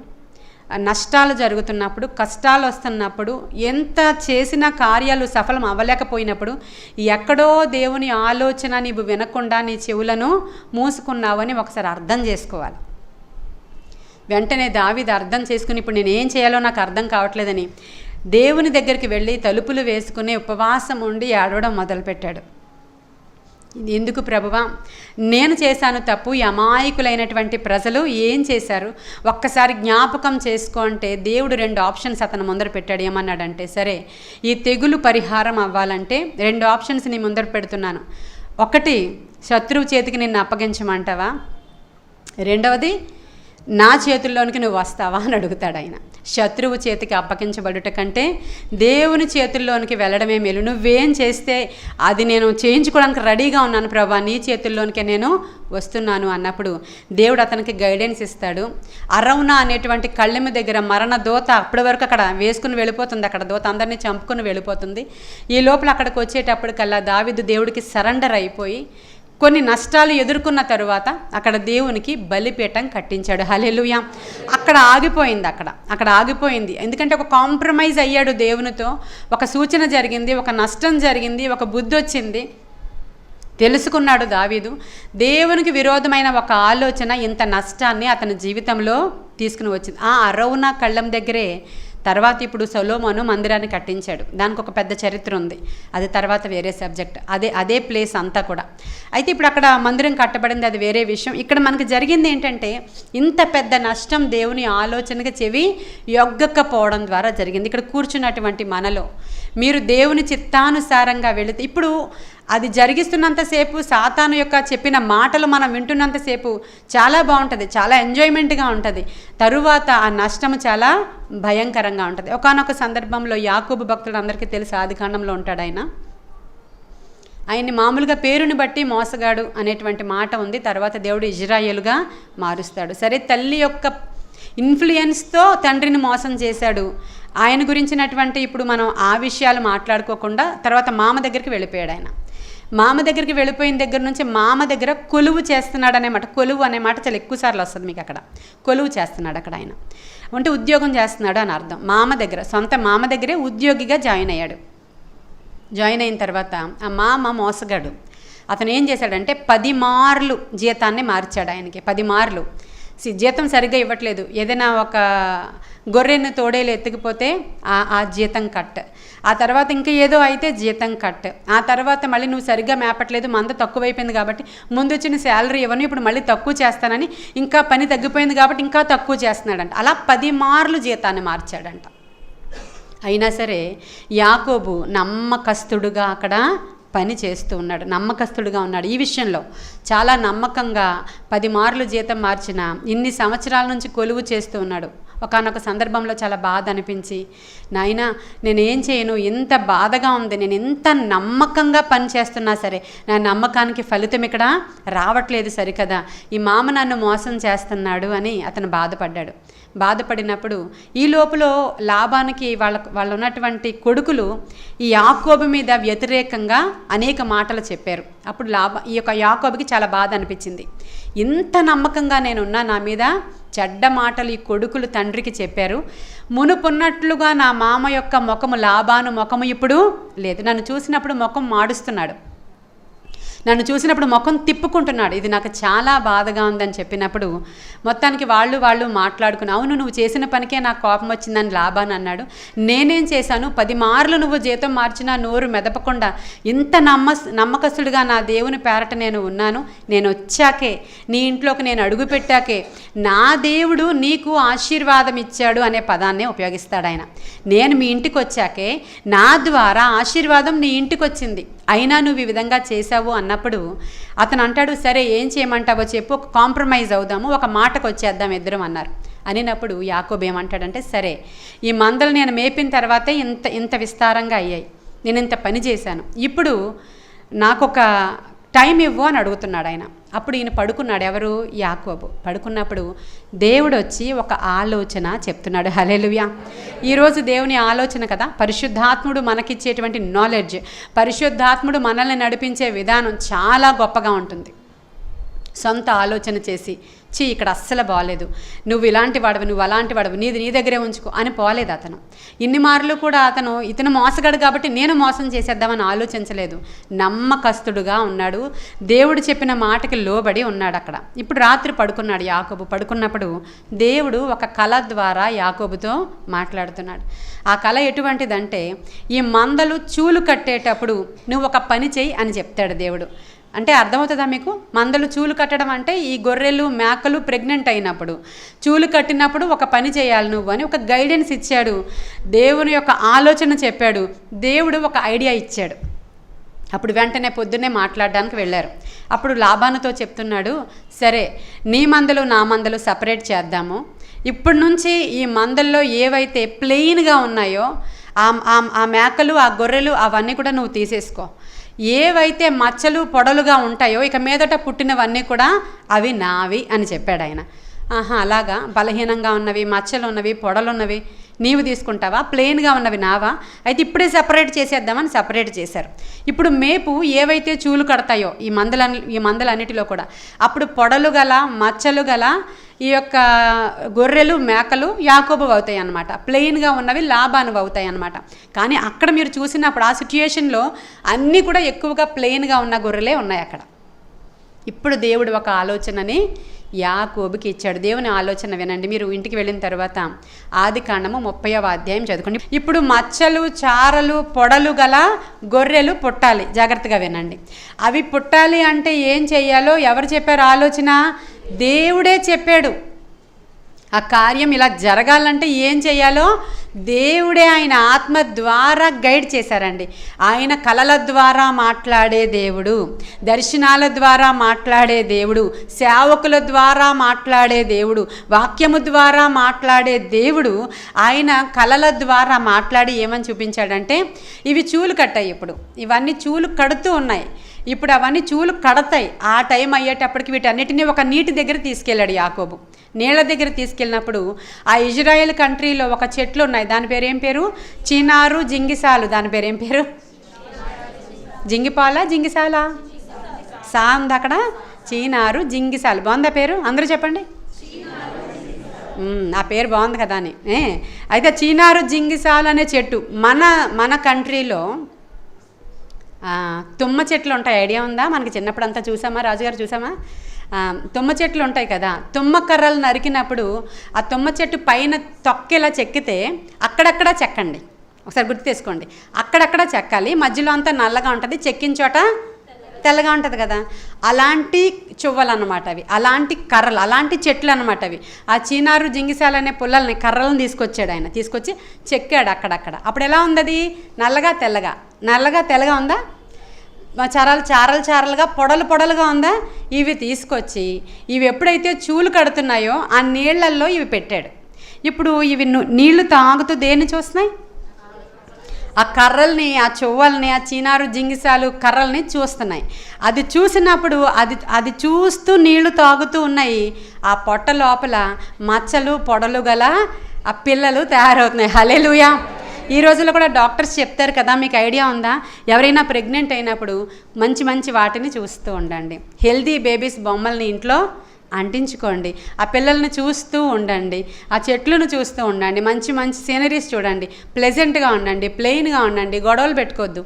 నష్టాలు జరుగుతున్నప్పుడు, కష్టాలు వస్తున్నప్పుడు, ఎంత చేసిన కార్యాలు సఫలం అవ్వలేకపోయినప్పుడు ఎక్కడో దేవుని ఆలోచన నీవు వినకుండా నీ చెవులను మూసుకున్నావని ఒకసారి అర్థం చేసుకోవాలి. వెంటనే దావీదు అర్థం చేసుకుని ఇప్పుడు నేను ఏం చేయాలో నాకు అర్థం కావట్లేదని దేవుని దగ్గరికి వెళ్ళి తలుపులు వేసుకుని ఉపవాసం ఉండి ఏడవడం మొదలుపెట్టాడు. ఎందుకు ప్రభువా, నేను చేశాను తప్పు, ఈ అమాయకులైనటువంటి ప్రజలు ఏం చేశారు ఒక్కసారి జ్ఞాపకం చేసుకో అంటే దేవుడు 2 ఆప్షన్స్ అతను ముందర పెట్టాడు. ఏమన్నాడంటే, సరే ఈ తెగులు పరిహారం అవ్వాలంటే 2 ఆప్షన్స్ నీ ముందర పెడుతున్నాను. ఒకటి, శత్రువు చేతికి నిన్ను అప్పగించమంటావా, రెండవది నా చేతుల్లోనికి నువ్వు వస్తావా అని అడుగుతాడు ఆయన. శత్రువు చేతికి అప్పగించబడుట కంటే దేవుని చేతుల్లోనికి వెళ్ళడమే మేలు. నువ్వేం చేస్తే అది నేను చేయించుకోవడానికి రెడీగా ఉన్నాను ప్రభా, నీ చేతుల్లోనికే నేను వస్తున్నాను అన్నప్పుడు దేవుడు అతనికి గైడెన్స్ ఇస్తాడు. అరౌనా అనేటువంటి కళ్ళెము దగ్గర మరణ దోత అప్పటి వరకు అక్కడ వేసుకుని వెళ్ళిపోతుంది. అక్కడ దోత అందరినీ చంపుకుని వెళ్ళిపోతుంది. ఈ లోపల అక్కడికి వచ్చేటప్పటికల్లా దావీదు దేవుడికి సరెండర్ అయిపోయి కొన్ని నష్టాలు ఎదుర్కొన్న తరువాత అక్కడ దేవునికి బలిపీఠం కట్టించాడు. హల్లెలూయా. అక్కడ ఆగిపోయింది. ఎందుకంటే ఒక కాంప్రమైజ్ అయ్యాడు దేవునితో. ఒక సూచన జరిగింది, ఒక నష్టం జరిగింది, ఒక బుద్ధి వచ్చింది, తెలుసుకున్నాడు దావీదు. దేవునికి విరోధమైన ఒక ఆలోచన ఇంత నష్టాన్ని అతని జీవితంలో తీసుకుని వచ్చింది. ఆ అరౌనా కళ్ళం దగ్గరే తర్వాత ఇప్పుడు సొలొమోను మందిరాన్ని కట్టించాడు. దానికి ఒక పెద్ద చరిత్ర ఉంది, అది తర్వాత వేరే సబ్జెక్ట్. అదే ప్లేస్ అంతా కూడా. అయితే ఇప్పుడు అక్కడ మందిరం కట్టబడింది, అది వేరే విషయం. ఇక్కడ మనకు జరిగింది ఏంటంటే ఇంత పెద్ద నష్టం దేవుని ఆలోచనకి చెవి యొగ్గకపోవడం ద్వారా జరిగింది. ఇక్కడ కూర్చున్నటువంటి మనలో మీరు దేవుని చిత్తానుసారంగా వెళితే, ఇప్పుడు అది జరిగిస్తున్నంతసేపు సాతాను యొక్క చెప్పిన మాటలు మనం వింటున్నంతసేపు చాలా బాగుంటుంది, చాలా ఎంజాయ్మెంట్గా ఉంటుంది. తరువాత ఆ నష్టము చాలా భయంకరంగా ఉంటుంది. ఒకానొక సందర్భంలో యాకోబు భక్తుడు అందరికీ తెలుసు, ఆదికాండంలో ఉంటాడు ఆయన. ఆయన్ని మామూలుగా పేరుని బట్టి మోసగాడు అనేటువంటి మాట ఉంది. తర్వాత దేవుడు ఇజ్రాయేలుగా మారుస్తాడు. సరే, తల్లి యొక్క ఇన్ఫ్లుయెన్స్తో తండ్రిని మోసం చేశాడు. ఆయన గురించినటువంటి ఇప్పుడు మనం ఆ విషయాలు మాట్లాడుకోకుండా తర్వాత మామ దగ్గరికి వెళ్ళిపోయాడు ఆయన. మామ దగ్గరికి వెళ్ళిపోయిన దగ్గర నుంచి మామ దగ్గర కొలువు చేస్తున్నాడు అనే మాట. కొలువు అనే మాట చాలా ఎక్కువసార్లు వస్తుంది మీకు. అక్కడ కొలువు చేస్తున్నాడు అక్కడ ఆయన, అంటే ఉద్యోగం చేస్తున్నాడు అని అర్థం. మామ దగ్గర, సొంత మామ దగ్గరే ఉద్యోగిగా జాయిన్ అయ్యాడు. జాయిన్ అయిన తర్వాత ఆ మామ మోసగాడు. అతను ఏం చేశాడంటే 10 మార్లు జీతాన్ని మార్చాడు ఆయనకి. 10 మార్లు జీతం సరిగ్గా ఇవ్వట్లేదు. ఏదైనా ఒక గొర్రెను తోడేలు ఎత్తుకుపోతే ఆ జీతం కట్, ఆ తర్వాత ఇంకా ఏదో అయితే జీతం కట్, ఆ తర్వాత మళ్ళీ నువ్వు సరిగ్గా మేపట్లేదు, మంద తక్కువైపోయింది కాబట్టి ముందు వచ్చిన శాలరీ ఇవ్వను, ఇప్పుడు మళ్ళీ తక్కువ చేస్తానని, ఇంకా పని తగ్గిపోయింది కాబట్టి ఇంకా తక్కువ చేస్తున్నాడంట. అలా 10 మార్లు జీతాన్ని మార్చాడంట. అయినా సరే యాకోబు నమ్మకస్తుడుగా అక్కడ పని చేస్తూ ఉన్నాడు, నమ్మకస్తుడుగా ఉన్నాడు. ఈ విషయంలో చాలా నమ్మకంగా 10 మార్లు జీతం మార్చిన, ఇన్ని సంవత్సరాల నుంచి కొలువు చేస్తూ ఉన్నాడు. ఒకానొక సందర్భంలో చాలా బాధ అనిపించి, నాయనా నేనేం చేయను, ఇంత బాధగా ఉంది, నేను ఎంత నమ్మకంగా పని చేస్తున్నా సరే నా నమ్మకానికి ఫలితం ఇక్కడ రావట్లేదు సరికదా, ఈ మామ నన్ను మోసం చేస్తున్నాడు అని అతను బాధపడ్డాడు. బాధపడినప్పుడు ఈ లోపల లాబానికి వాళ్ళు ఉన్నటువంటి కొడుకులు ఈ యాకోబు మీద వ్యతిరేకంగా అనేక మాటలు చెప్పారు. అప్పుడు ఈ యొక్క యాకోబుకి చాలా బాధ అనిపించింది. ఇంత నమ్మకంగా నేనున్నా, నా మీద చెడ్డ మాటలు ఈ కొడుకులు తండ్రికి చెప్పారు, మునుపున్నట్లుగా నా మామ యొక్క ముఖము, లాబాను ముఖము ఇప్పుడు లేదు, నన్ను చూసినప్పుడు ముఖం మాడుస్తున్నాడు, నన్ను చూసినప్పుడు ముఖం తిప్పుకుంటున్నాడు, ఇది నాకు చాలా బాధగా ఉందని చెప్పినప్పుడు మొత్తానికి వాళ్ళు మాట్లాడుకుని, అవును నువ్వు చేసిన పనికే నాకు కోపం వచ్చిందని లాబాన్ అన్నాడు. నేనేం చేశాను, 10 మార్లు నువ్వు జీతం మార్చినా నోరు మెదపకుండా ఇంత నమ్మకస్తుడిగా నా దేవుని పేరట నేను ఉన్నాను, నేను వచ్చాకే, నీ ఇంట్లోకి నేను అడుగు పెట్టాకే నా దేవుడు నీకు ఆశీర్వాదం ఇచ్చాడు అనే పదాన్నే ఉపయోగిస్తాడు ఆయన. నేను మీ ఇంటికి వచ్చాకే నా ద్వారా ఆశీర్వాదం నీ ఇంటికి వచ్చింది, అయినా నువ్వు ఈ విధంగా చేశావు అన్నప్పుడు అతను అంటాడు, సరే ఏం చేయమంటావో చెప్పు, ఒక కాంప్రమైజ్ అవుదాము, ఒక మాటకు వచ్చేద్దాం ఇద్దరం అన్నారు. అనినప్పుడు యాకోబు ఏమంటాడంటే, సరే ఈ మందలు నేను మేపిన తర్వాతే ఇంత విస్తారంగా అయ్యాయి, నేను ఇంత పని చేశాను, ఇప్పుడు నాకొక టైం ఇవ్వు అని అడుగుతున్నాడు ఆయన. అప్పుడు ఈయన పడుకున్నాడు, ఎవరు, యాకోబు. పడుకున్నప్పుడు దేవుడు వచ్చి ఒక ఆలోచన చెప్తున్నాడు. హల్లెలూయా. ఈరోజు దేవుని ఆలోచన కదా, పరిశుద్ధాత్ముడు మనకిచ్చేటువంటి నాలెడ్జ్, పరిశుద్ధాత్ముడు మనల్ని నడిపించే విధానం చాలా గొప్పగా ఉంటుంది. సొంత ఆలోచన చేసి, ఇక్కడ అస్సలు బాగలేదు, నువ్వు ఇలాంటి వాడవు, నువ్వు అలాంటి వాడవు, నీ దగ్గరే ఉంచుకో అని పోలేదు అతను. ఇన్ని మార్లు కూడా ఇతను మోసగాడు కాబట్టి నేను మోసం చేసేద్దామని ఆలోచించలేదు, నమ్మకస్తుడుగా ఉన్నాడు, దేవుడు చెప్పిన మాటకి లోబడి ఉన్నాడు అక్కడ. ఇప్పుడు రాత్రి పడుకున్నాడు యాకోబు. పడుకున్నప్పుడు దేవుడు ఒక కళ ద్వారా యాకోబుతో మాట్లాడుతున్నాడు. ఆ కళ ఎటువంటిదంటే, ఈ మందలు చూలు కట్టేటప్పుడు నువ్వు ఒక పని చెయ్యి అని చెప్తాడు దేవుడు. అంటే అర్థమవుతుందా మీకు? మందలు చూలు కట్టడం అంటే ఈ గొర్రెలు మేకలు ప్రెగ్నెంట్ అయినప్పుడు చూలు కట్టినప్పుడు ఒక పని చేయాలి నువ్వు అని ఒక గైడెన్స్ ఇచ్చాడు. దేవుని యొక్క ఆలోచన చెప్పాడు, దేవుడు ఒక ఐడియా ఇచ్చాడు. అప్పుడు వెంటనే పొద్దున్నే మాట్లాడడానికి వెళ్ళారు. అప్పుడు లాబానుతో చెప్తున్నాడు, సరే నీ మందలు నా మందలు సపరేట్ చేద్దాము, ఇప్పటి నుంచి ఈ మందల్లో ఏవైతే ప్లెయిన్గా ఉన్నాయో ఆ మేకలు ఆ గొర్రెలు అవన్నీ కూడా నువ్వు తీసేసుకో, ఏవైతే మచ్చలు పొడలుగా ఉంటాయో ఇక మీదట పుట్టినవన్నీ కూడా అవి నావి అని చెప్పాడు ఆయన. అలాగా, బలహీనంగా ఉన్నవి, మచ్చలు ఉన్నవి, పొడలున్నవి నీవు తీసుకుంటావా, ప్లెయిన్గా ఉన్నవి నావా, అయితే ఇప్పుడే సపరేట్ చేసేద్దామని సపరేట్ చేశారు. ఇప్పుడు మేపు ఏవైతే చూలు కడతాయో ఈ మందలన్నిటిలో కూడా అప్పుడు పొడలు గల మచ్చలు గల ఈ యొక్క గొర్రెలు మేకలు యాకోబు అవుతాయి అన్నమాట, ప్లెయిన్గా ఉన్నవి లాబాను అవుతాయి అన్నమాట. కానీ అక్కడ మీరు చూసినప్పుడు ఆ సిచ్యుయేషన్లో అన్నీ కూడా ఎక్కువగా ప్లెయిన్గా ఉన్న గొర్రెలే ఉన్నాయి అక్కడ. ఇప్పుడు దేవుడు ఒక ఆలోచనని యాకోబుకి ఇచ్చాడు. దేవుని ఆలోచన వినండి, మీరు ఇంటికి వెళ్ళిన తర్వాత ఆదికాండము 30వ అధ్యాయం చదువుకోండి. ఇప్పుడు మచ్చలు చారలు పొడలు గల గొర్రెలు పుట్టాలి, జాగ్రత్తగా వినండి. అవి పుట్టాలి అంటే ఏం చెయ్యాలో ఎవరు చెప్పారు ఆలోచన? దేవుడే చెప్పాడు. ఆ కార్యం ఇలా జరగాలంటే ఏం చేయాలో దేవుడే ఆయన ఆత్మ ద్వారా గైడ్ చేశారండి. ఆయన కలల ద్వారా మాట్లాడే దేవుడు, దర్శనాల ద్వారా మాట్లాడే దేవుడు, సేవకుల ద్వారా మాట్లాడే దేవుడు, వాక్యము ద్వారా మాట్లాడే దేవుడు ఆయన కలల ద్వారా మాట్లాడి ఏమని చూపించాడంటే, ఇవి చూలు కట్టాయి, ఇప్పుడు ఇవన్నీ చూలు కడుతూ ఉన్నాయి, ఇప్పుడు అవన్నీ చూలు కడతాయి. ఆ టైం అయ్యేటప్పటికి వీటన్నిటినీ ఒక నీటి దగ్గర తీసుకెళ్ళాడు యాకోబు. నీళ్ళ దగ్గర తీసుకెళ్ళినప్పుడు ఆ ఇజ్రాయెల్ కంట్రీలో ఒక చెట్లు ఉన్నాయి, దాని పేరు ఏం పేరు? చినారు జింగిసాలు. దాని పేరు ఏం పేరు? జింగిపాల జింగిసాల సా ఉంది అక్కడ, చీనారు జింగిసాలు. బాగుందా పేరు? అందరూ చెప్పండి. ఆ పేరు బాగుంది కదా అని. అయితే చీనారు జింగిసాలు అనే చెట్టు మన కంట్రీలో తుమ్మ చెట్లు ఉంటాయి, ఐడియా ఉందా? మనకి చిన్నప్పుడు అంతా చూసామా, రాజుగారు చూసామా? తుమ్మ చెట్లు ఉంటాయి కదా, తుమ్మ కర్రలు నరికినప్పుడు ఆ తుమ్మ చెట్టు పైన తొక్కేలా చెక్కితే అక్కడక్కడ చెక్కండి, ఒకసారి గుర్తు తీసుకోండి, అక్కడక్కడ చెక్కాలి, మధ్యలో అంతా నల్లగా ఉంటుంది, చెక్కిన చోట తెల్లగా ఉంటుంది కదా, అలాంటి చువ్వలు అన్నమాట అవి, అలాంటి కర్రలు, అలాంటి చెట్లు అనమాట అవి. ఆ చీనారు జింగిసాలు అనే పుల్లల్ని కర్రలను తీసుకొచ్చాడు ఆయన, తీసుకొచ్చి చెక్కాడు అక్కడక్కడ. అప్పుడు ఎలా ఉంది అది? నల్లగా తెల్లగా ఉందా? చారలుగా పొడలుగా ఉందా? ఇవి తీసుకొచ్చి ఇవి ఎప్పుడైతే చూలు కడుతున్నాయో ఆ నీళ్లల్లో ఇవి పెట్టాడు. ఇప్పుడు ఇవి నీళ్లు తాగుతూ దేన్ని చూస్తున్నాయి? ఆ కర్రల్ని, ఆ చువ్వల్ని, ఆ చీనారు జింగిసాలు కర్రల్ని చూస్తున్నాయి. అది చూసినప్పుడు అది చూస్తూ నీళ్లు తాగుతూ ఉన్నాయి. ఆ పొట్ట లోపల మచ్చలు పొడలు గల ఆ పిల్లలు తయారవుతున్నాయి. హల్లెలూయా. ఈ రోజుల్లో కూడా డాక్టర్స్ చెప్తారు కదా, మీకు ఐడియా ఉందా? ఎవరైనా ప్రెగ్నెంట్ అయినప్పుడు మంచి మంచి వాటిని చూస్తూ ఉండండి. హెల్దీ బేబీస్ బొమ్మల్ని ఇంట్లో అంటించుకోండి. ఆ పిల్లల్ని చూస్తూ ఉండండి, ఆ చెట్లను చూస్తూ ఉండండి, మంచి మంచి సీనరీస్ చూడండి, ప్లెజెంట్గా ఉండండి, ప్లెయిన్గా ఉండండి, గొడవలు పెట్టుకోవద్దు,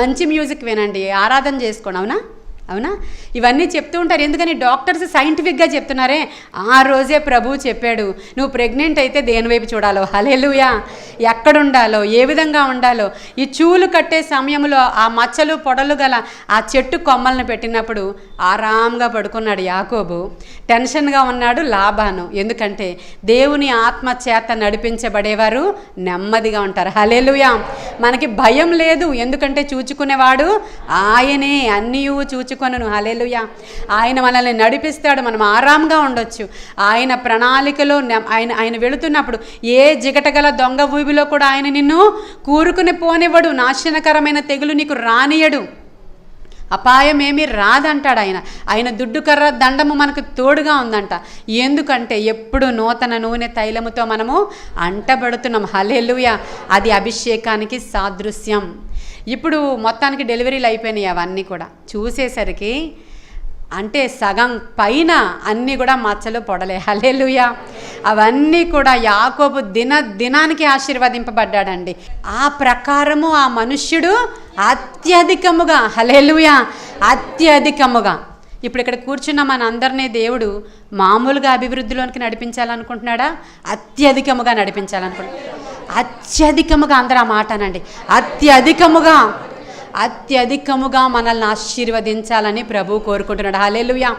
మంచి మ్యూజిక్ వినండి, ఆరాధన చేసుకోండి. అవునా? అవునా? ఇవన్నీ చెప్తూ ఉంటారు. ఎందుకని? డాక్టర్స్ సైంటిఫిక్గా చెప్తున్నారే. ఆ రోజే ప్రభువు చెప్పాడు, నువ్వు ప్రెగ్నెంట్ అయితే దేని వైపు చూడాలో, హల్లెలూయా, ఎక్కడుండాలో, ఏ విధంగా ఉండాలో. ఈ చూలు కట్టే సమయంలో ఆ మచ్చలు పొడలు గల ఆ చెట్టు కొమ్మలను పెట్టినప్పుడు ఆరాంగా పడుకున్నాడు యాకోబు. టెన్షన్గా ఉన్నాడు లాబాను. ఎందుకంటే దేవుని ఆత్మ చేత నడిపించబడేవారు నెమ్మదిగా ఉంటారు. హల్లెలూయా. మనకి భయం లేదు, ఎందుకంటే చూచుకునేవాడు ఆయనే, అన్నీ చూచుకొనును. హల్లెలూయా. ఆయన మనల్ని నడిపిస్తాడు, మనం ఆరాంగా ఉండొచ్చు. ఆయన ప్రణాళికలో ఆయన వెళుతున్నప్పుడు ఏ జిగటగల దొంగ ఊబిలో కూడా ఆయన నిన్ను కూరుకుని పోనివ్వడు. నాశనకరమైన తెగులు నీకు రానియడు. అపాయం ఏమీ రాదంటాడు ఆయన. ఆయన దుడ్డుకర్ర దండము మనకు తోడుగా ఉందంట. ఎందుకంటే ఎప్పుడు నూతన నూనె తైలముతో మనము అంటబడుతున్నాం. హల్లెలూయా. అది అభిషేకానికి సాదృశ్యం. ఇప్పుడు మొత్తానికి డెలివరీలు అయిపోయినాయి. అవన్నీ కూడా చూసేసరికి అంటే సగం పైన అన్నీ కూడా మచ్చలు పొడలే. హల్లెలూయా. అవన్నీ కూడా యాకోబు దినానికి ఆశీర్వదింపబడ్డాడండి. ఆ ప్రకారము ఆ మనుష్యుడు అత్యధికముగా, హల్లెలూయా, అత్యధికముగా. ఇప్పుడు ఇక్కడ కూర్చున్న మన అందరినీ దేవుడు మామూలుగా అభివృద్ధిలోనికి నడిపించాలనుకుంటున్నాడా? అత్యధికముగా నడిపించాలనుకుంటున్నాడు. అత్యధికముగా, అందరూ ఆ మాటనండి, అత్యధికముగా, అత్యధికముగా మనల్ని ఆశీర్వదించాలని ప్రభువు కోరుకుంటున్నాడు. హల్లెలూయా.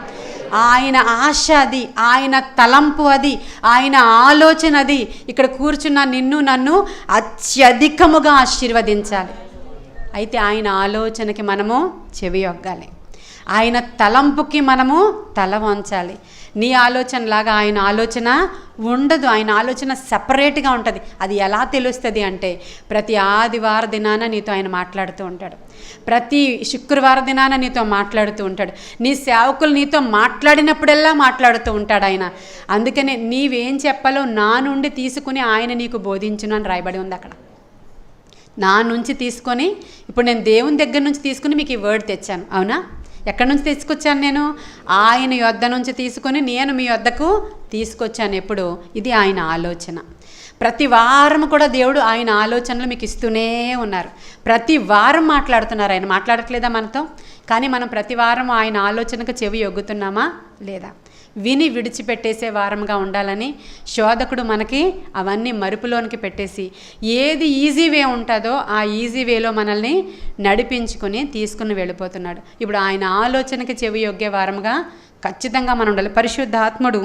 ఆయన ఆశ అది, ఆయన తలంపు అది, ఆయన ఆలోచన అది. ఇక్కడ కూర్చున్న నిన్ను నన్ను అత్యధికముగా ఆశీర్వదించాలి. అయితే ఆయన ఆలోచనకి మనము చెవియొగ్గాలి, ఆయన తలంపుకి మనము తల వంచాలి. నీ ఆలోచనలాగా ఆయన ఆలోచన ఉండదు. ఆయన ఆలోచన సపరేట్గా ఉంటుంది. అది ఎలా తెలుస్తుంది అంటే, ప్రతి ఆదివారం దినాన నీతో ఆయన మాట్లాడుతూ ఉంటాడు, ప్రతి శుక్రవారం దినాన నీతో మాట్లాడుతూ ఉంటాడు, నీ సేవకులు నీతో మాట్లాడినప్పుడల్లా మాట్లాడుతూ ఉంటాడు ఆయన. అందుకనే నీవేం చెప్పాలో నా నుండి తీసుకుని ఆయన నీకు బోధించును అని రాయబడి ఉంది అక్కడ. నా నుంచి తీసుకొని, ఇప్పుడు నేను దేవుని దగ్గర నుంచి తీసుకుని మీకు ఈ వర్డ్ తెచ్చాను. అవునా? ఎక్కడి నుంచి తీసుకొచ్చాను? నేను ఆయన యొద్ద నుంచి తీసుకొని నేను మీ యొద్దకు తీసుకొచ్చాను. ఎప్పుడు? ఇది ఆయన ఆలోచన. ప్రతి వారం కూడా దేవుడు ఆయన ఆలోచనలు మీకు ఇస్తూనే ఉన్నారు. ప్రతి వారం మాట్లాడుతున్నారు ఆయన. మాట్లాడట్లేదా మనతో? కానీ మనం ప్రతి వారం ఆయన ఆలోచనకు చెవి ఒగ్గుతున్నామా లేదా? విని విడిచిపెట్టేసే వారంగా ఉండాలని శోధకుడు మనకి అవన్నీ మరుపులోనికి పెట్టేసి ఏది ఈజీ వే ఉంటుందో ఆ ఈజీ వేలో మనల్ని నడిపించుకొని తీసుకుని వెళ్ళిపోతున్నాడు. ఇప్పుడు ఆయన ఆలోచనకి చెవి యొగ్గే వారంగా ఖచ్చితంగా మనం ఉండాలి. పరిశుద్ధాత్ముడు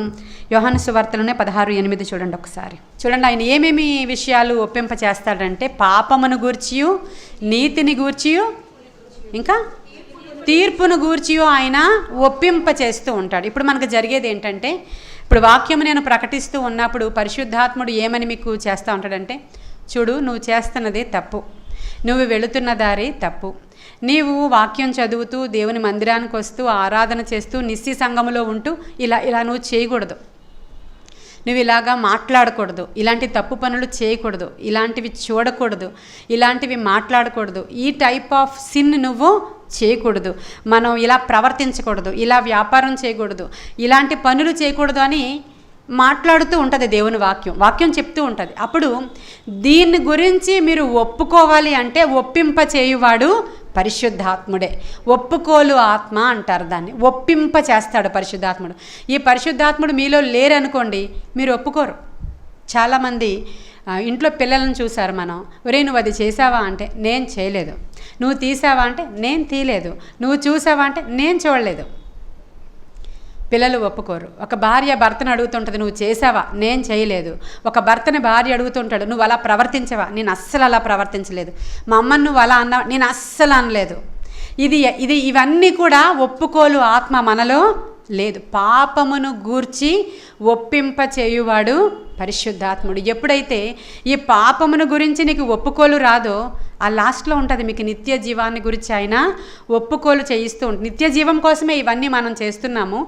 యోహాను సువార్తలోనే 16:8 చూడండి ఒకసారి. చూడండి ఆయన ఏమేమి విషయాలు ఒప్పింప చేస్తాడంటే, పాపమును గూర్చియు, నీతిని గూర్చియు, ఇంకా తీర్పును గూర్చియో ఆయన ఒప్పింప చేస్తూ ఉంటాడు. ఇప్పుడు మనకు జరిగేది ఏంటంటే, ఇప్పుడు వాక్యం నేను ప్రకటిస్తూ ఉన్నప్పుడు పరిశుద్ధాత్ముడు ఏమని మీకు చేస్తూ ఉంటాడంటే, చూడు నువ్వు చేస్తున్నది తప్పు, నువ్వు వెళుతున్న దారి తప్పు, నీవు వాక్యం చదువుతూ దేవుని మందిరానికి వస్తూ ఆరాధన చేస్తూ నిస్సి సంఘములో ఉంటూ ఇలా నువ్వు చేయకూడదు, నువ్వు ఇలాగా మాట్లాడకూడదు, ఇలాంటి తప్పు పనులు చేయకూడదు, ఇలాంటివి చూడకూడదు, ఇలాంటివి మాట్లాడకూడదు, ఈ టైప్ ఆఫ్ సిన్ నువ్వు చేయకూడదు, మనం ఇలా ప్రవర్తించకూడదు, ఇలా వ్యాపారం చేయకూడదు, ఇలాంటి పనులు చేయకూడదు అని మాట్లాడుతూ ఉంటుంది దేవుని వాక్యం చెప్తూ ఉంటుంది. అప్పుడు దీని గురించి మీరు ఒప్పుకోవాలి అంటే ఒప్పింప చేయువాడు పరిశుద్ధాత్ముడే. ఒప్పుకోలు ఆత్మ అంటారు దాన్ని. ఒప్పింప చేస్తాడు పరిశుద్ధాత్ముడు. ఈ పరిశుద్ధాత్ముడు మీలో లేరనుకోండి, మీరు ఒప్పుకోరు. చాలామంది ఇంట్లో పిల్లలను చూసారు మనం, ఒరే నువ్వు అది చేసావా అంటే నేను చేయలేదు, నువ్వు తీసావా అంటే నేను తీయలేదు, నువ్వు చూసావా అంటే నేను చూడలేదు. పిల్లలు ఒప్పుకోరు. ఒక భార్య భర్తను అడుగుతుంటుంది, నువ్వు చేసావా? నేను చేయలేదు. ఒక భర్తని భార్య అడుగుతుంటాడు, నువ్వు అలా ప్రవర్తించవా? నేను అస్సలు అలా ప్రవర్తించలేదు. మా అమ్మని నువ్వు అలా అన్నావా? నేను అస్సలు అనలేదు. ఇవన్నీ కూడా ఒప్పుకోలు ఆత్మ మనలో లేదు. పాపమును గూర్చి ఒప్పింప చేయువాడు పరిశుద్ధాత్ముడు. ఎప్పుడైతే ఈ పాపమును గురించి నీకు ఒప్పుకోలు రాదో, ఆ లాస్ట్లో ఉంటుంది మీకు నిత్య జీవాన్ని గురించి ఆయన ఒప్పుకోలు చేయిస్తూ ఉంటుంది. నిత్య జీవం కోసమే ఇవన్నీ మనం చేస్తున్నాము.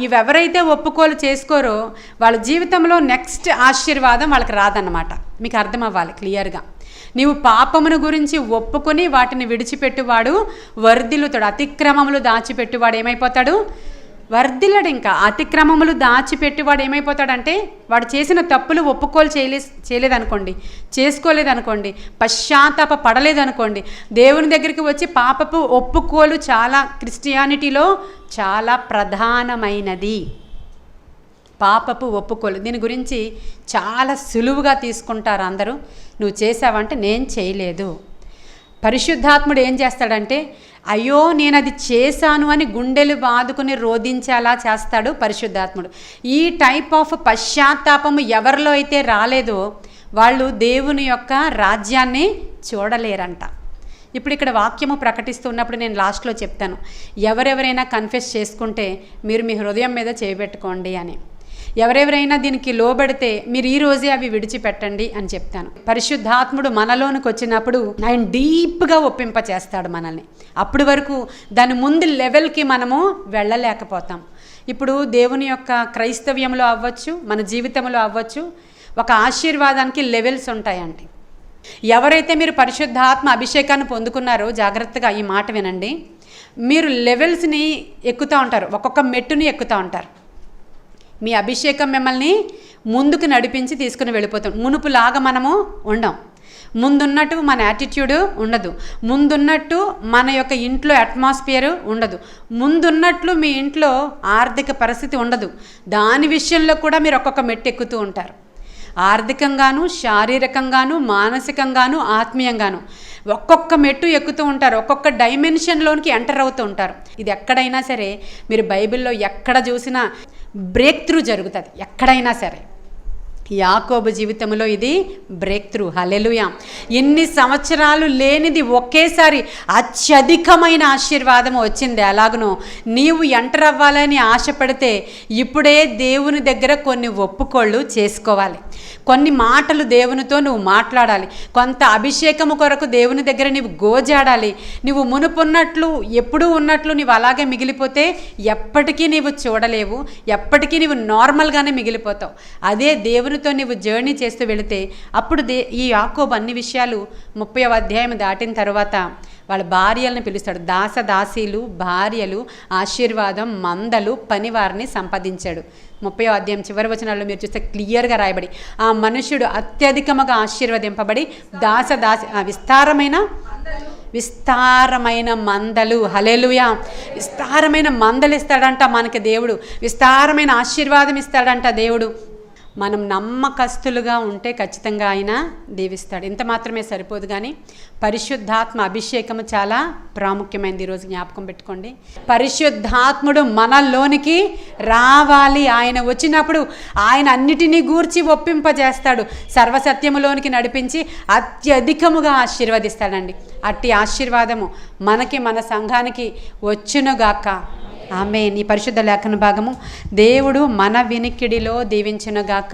ఇవి ఎవరైతే ఒప్పుకోలు చేసుకోరో వాళ్ళ జీవితంలో నెక్స్ట్ ఆశీర్వాదం వాళ్ళకి రాదన్నమాట. మీకు అర్థం అవ్వాలి క్లియర్గా. నీవు పాపమును గురించి ఒప్పుకొని వాటిని విడిచిపెట్టువాడు వర్ధిల్లుతాడు. అతిక్రమములు దాచిపెట్టువాడు ఏమైపోతాడు? వర్ధిల్లడు. ఇంకా అతిక్రమములు దాచిపెట్టువాడు ఏమైపోతాడంటే, వాడు చేసిన తప్పులు ఒప్పుకోలు చేయలేదనుకోండి, చేసుకోలేదనుకోండి, పశ్చాత్తాప పడలేదనుకోండి, దేవుని దగ్గరికి వచ్చి పాపపు ఒప్పుకోలు చాలా క్రిస్టియానిటీలో చాలా ప్రధానమైనది. పాపపు ఒప్పుకోలు దీని గురించి చాలా సులువుగా తీసుకుంటారు అందరూ. నువ్వు చేసావంటే నేను చేయలేదు. పరిశుద్ధాత్ముడు ఏం చేస్తాడంటే, అయ్యో నేను అది చేశాను అని గుండెలు బాదుకుని రోధించేలా చేస్తాడు పరిశుద్ధాత్ముడు. ఈ టైప్ ఆఫ్ పశ్చాత్తాపము ఎవరిలో అయితే రాలేదో వాళ్ళు దేవుని యొక్క రాజ్యాన్ని చూడలేరంట. ఇప్పుడు ఇక్కడ వాక్యము ప్రకటిస్తున్నప్పుడు నేను లాస్ట్లో చెప్తాను, ఎవరెవరైనా కన్ఫెస్ చేసుకుంటే మీరు మీ హృదయం మీద చేయబెట్టుకోండి అని. ఎవరెవరైనా దీనికి లోబడితే మీరు ఈ రోజే అవి విడిచిపెట్టండి అని చెప్తాను. పరిశుద్ధాత్ముడు మనలోనికి వచ్చినప్పుడు ఆయన డీప్గా ఒప్పింపచేస్తాడు మనల్ని. అప్పటి వరకు దాని ముందు లెవెల్కి మనము వెళ్ళలేకపోతాం. ఇప్పుడు దేవుని యొక్క క్రైస్తవ్యంలో అవ్వచ్చు, మన జీవితంలో అవ్వచ్చు, ఒక ఆశీర్వాదానికి లెవెల్స్ ఉంటాయండి. ఎవరైతే మీరు పరిశుద్ధాత్మ అభిషేకాన్ని పొందుకున్నారో జాగ్రత్తగా ఈ మాట వినండి. మీరు లెవెల్స్ని ఎక్కుతూ ఉంటారు, ఒక్కొక్క మెట్టుని ఎక్కుతూ ఉంటారు. మీ అభిషేకం మిమ్మల్ని ముందుకు నడిపించి తీసుకుని వెళ్ళిపోతాం. మునుపులాగా మనము ఉండం. ముందున్నట్టు మన యాటిట్యూడ్ ఉండదు. ముందున్నట్టు మన యొక్క ఇంట్లో అట్మాస్ఫియర్ ఉండదు. ముందున్నట్లు మీ ఇంట్లో ఆర్థిక పరిస్థితి ఉండదు. దాని విషయంలో కూడా మీరు ఒక్కొక్క మెట్టు ఎక్కుతూ ఉంటారు. ఆర్థికంగాను, శారీరకంగాను, మానసికంగాను, ఆత్మీయంగాను ఒక్కొక్క మెట్టు ఎక్కుతూ ఉంటారు. ఒక్కొక్క డైమెన్షన్లోనికి ఎంటర్ అవుతూ ఉంటారు. ఇది ఎక్కడైనా సరే మీరు బైబిల్లో ఎక్కడ చూసినా బ్రేక్ త్రూ జరుగుతుంది. ఎక్కడైనా సరే యాకోబు జీవితంలో ఇది బ్రేక్ త్రూ. హల్లెలూయా. ఎన్ని సంవత్సరాలు లేనిది ఒకేసారి అత్యధికమైన ఆశీర్వాదం వచ్చింది. అలాగను నీవు ఎంటర్ అవ్వాలని ఆశపడితే ఇప్పుడే దేవుని దగ్గర కొన్ని ఒప్పుకోళ్ళు చేసుకోవాలి. కొన్ని మాటలు దేవునితో నువ్వు మాట్లాడాలి. కొంత అభిషేకము కొరకు దేవుని దగ్గర నీవు గోజాడాలి. నువ్వు మునుపున్నట్లు ఎప్పుడూ ఉన్నట్లు నీవు అలాగే మిగిలిపోతే ఎప్పటికీ నీవు చూడలేవు. ఎప్పటికీ నీవు నార్మల్గానే మిగిలిపోతావు. అదే దేవునితో నీవు జర్నీ చేస్తూ వెళితే అప్పుడు ఈ యాకోబు అన్ని విషయాలు 30వ అధ్యాయం దాటిన తర్వాత వాళ్ళ భార్యలను పిలుస్తాడు. దాసదాసీలు, భార్యలు, ఆశీర్వాదం, మందలు, పనివారిని సంపాదించాడు. 30వ అధ్యాయం చివరి వచనాల్లో మీరు చూస్తే క్లియర్గా రాయబడి, ఆ మనుష్యుడు అత్యధికముగా ఆశీర్వదింపబడి విస్తారమైన మందలు. హల్లెలూయా. విస్తారమైన మందలు ఇస్తాడంట మనకి దేవుడు. విస్తారమైన ఆశీర్వాదం ఇస్తాడంట దేవుడు. మనం నమ్మకస్తులుగా ఉంటే ఖచ్చితంగా ఆయన దీవిస్తాడు. ఇంత మాత్రమే సరిపోదు, కానీ పరిశుద్ధాత్మ అభిషేకము చాలా ప్రాముఖ్యమైనది. ఈరోజు జ్ఞాపకం పెట్టుకోండి. పరిశుద్ధాత్ముడు మనలోనికి రావాలి. ఆయన వచ్చినప్పుడు ఆయన అన్నిటినీ గూర్చి ఒప్పింపజేస్తాడు. సర్వసత్యములోనికి నడిపించి అత్యధికముగా ఆశీర్వదిస్తాడండి. అట్టి ఆశీర్వాదము మనకి, మన సంఘానికి వచ్చునుగాక. ఆమేన్. ఈ పరిశుద్ధ లేఖన భాగము దేవుడు మన వినికిడిలో దీవించునుగాక.